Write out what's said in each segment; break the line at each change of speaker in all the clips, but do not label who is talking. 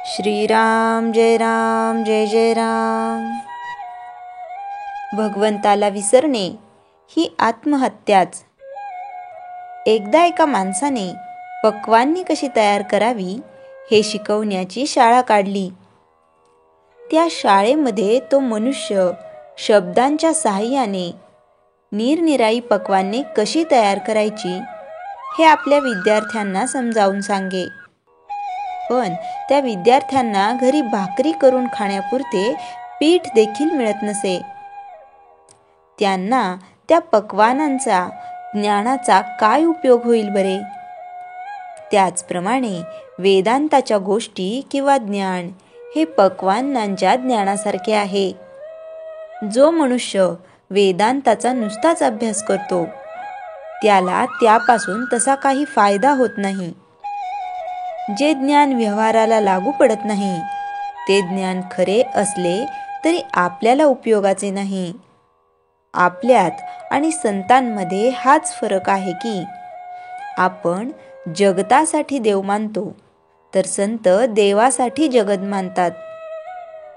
श्रीराम जय राम जय जय राम। भगवंताला विसरणे ही आत्महत्याच। एकदा एका माणसाने पक्वान्ने कशी तयार करावी हे शिकवण्याची शाळा काढली। त्या शाळेमध्ये तो मनुष्य शब्दांच्या साहाय्याने निरनिराळी पक्वान्ने कशी तयार करायची हे आपल्या विद्यार्थ्यांना समजावून सांगे। पण त्या विद्यार्थ्यांना घरी भाकरी करून खाण्यापुरते पीठ देखील मिळत नसे। त्यांना त्या पक्वान्नांचा ज्ञानाचा काय उपयोग होईल बरे? त्याचप्रमाणे वेदांताच्या गोष्टी किंवा ज्ञान हे पक्वान्नांच्या ज्ञानासारखे आहे। जो मनुष्य वेदांताचा नुसताच अभ्यास करतो त्याला त्यापासून तसा काही फायदा होत नाही। जे ज्ञान व्यवहाराला लागू पडत नाही ते ज्ञान खरे असले तरी आपल्याला उपयोगाचे नाही। आपल्यात आणि संतांमध्ये हाच फरक आहे की आपण जगतासाठी देव मानतो तर संत देवासाठी जगत मानतात।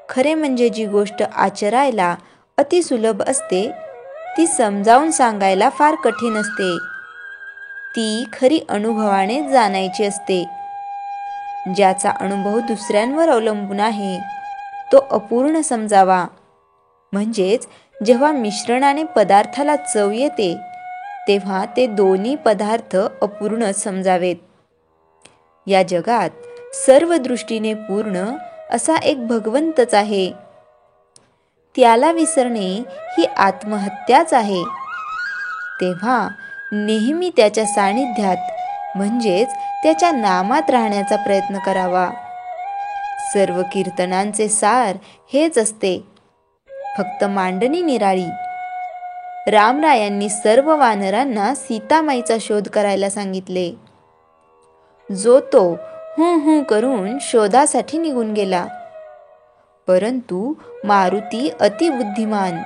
खरे म्हणजे जी गोष्ट आचरायला अति सुलभ असते ती समजावून सांगायला फार कठीण असते। ती खरी अनुभवाने जाणायची असते। ज्याचा अनुभव दुसऱ्यांवर अवलंबून आहे तो अपूर्ण समजावा। म्हणजेच जेव्हा मिश्रणाने पदार्थाला चव येते तेव्हा ते दोन्ही पदार्थ अपूर्ण समजावेत। या जगात सर्व दृष्टीने पूर्ण असा एक भगवंतच आहे। त्याला विसरणे ही आत्महत्याच आहे। तेव्हा नेहमी त्याच्या सानिध्यात म्हणजेच त्याच्या नामात राहण्याचा प्रयत्न करावा। सर्व कीर्तनांचे सार हेच असते, फक्त मांडणी निराळी। रामरायांनी सर्व वानरांना सीतामाईचा शोध करायला सांगितले। जो तो हूं हूं करून शोधासाठी निघून गेला। परंतु मारुती अतिबुद्धिमान,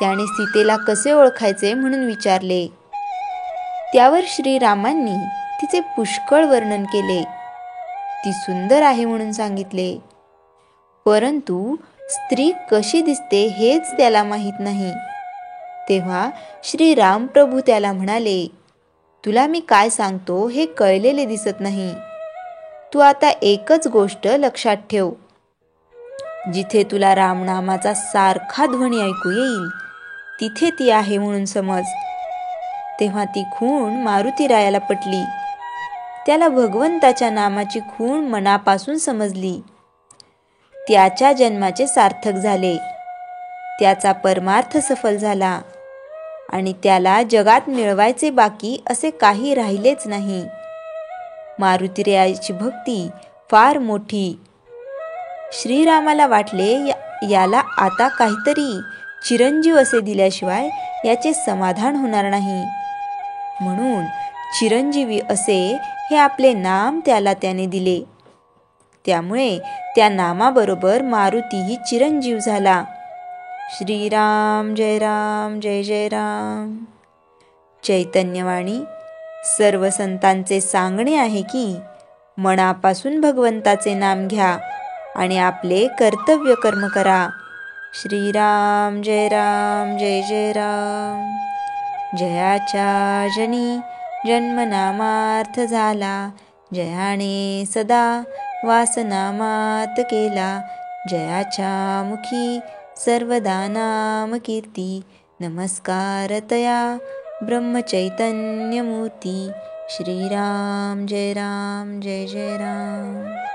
त्याने सीतेला कसे ओळखायचे म्हणून विचारले। त्यावर श्रीरामांनी तिचे पुष्कळ वर्णन केले। ती सुंदर आहे म्हणून सांगितले, परंतु स्त्री कशी दिसते हेच त्याला माहीत नाही। तेव्हा श्रीराम प्रभू त्याला म्हणाले, तुला मी काय सांगतो हे कळलेले दिसत नाही। तू आता एकच गोष्ट लक्षात ठेव, जिथे तुला रामनामाचा सारखा ध्वनी ऐकू येईल तिथे ती आहे म्हणून समज। तेव्हा ती खूण मारुतीरायाला पटली। त्याला भगवंताच्या नामाची खूण मनापासून समजली। त्याच्या जन्माचे सार्थक झाले, त्याचा परमार्थ सफल झाला आणि त्याला जगात मिळवायचे बाकी असे काही राहिलेच नाही। मारुतीरायाची भक्ती फार मोठी। श्रीरामाला वाटले याला आता काहीतरी चिरंजीव असे दिल्याशिवाय याचे समाधान होणार नाही, म्हणून चिरंजीवी असे हे आपले नाम त्याने दिले। त्यामुळे त्या नामाबरोबर मारुतीही चिरंजीव झाला। श्रीराम जय राम जय जय राम। चैतन्यवाणी सर्व संतांचे सांगणे आहे की मनापासून भगवंताचे नाम घ्या आणि आपले कर्तव्य कर्म करा। श्रीराम जय राम जय जय राम। जयाच्या जनी जन्मनामार्थ झाला, जयाने सदा वासनामात केला। जयाच्या मुखी सर्वदा नाम कीर्ती, नमस्कार तया ब्रह्मचैतन्यमूर्ती। श्रीराम जय राम जय जय राम।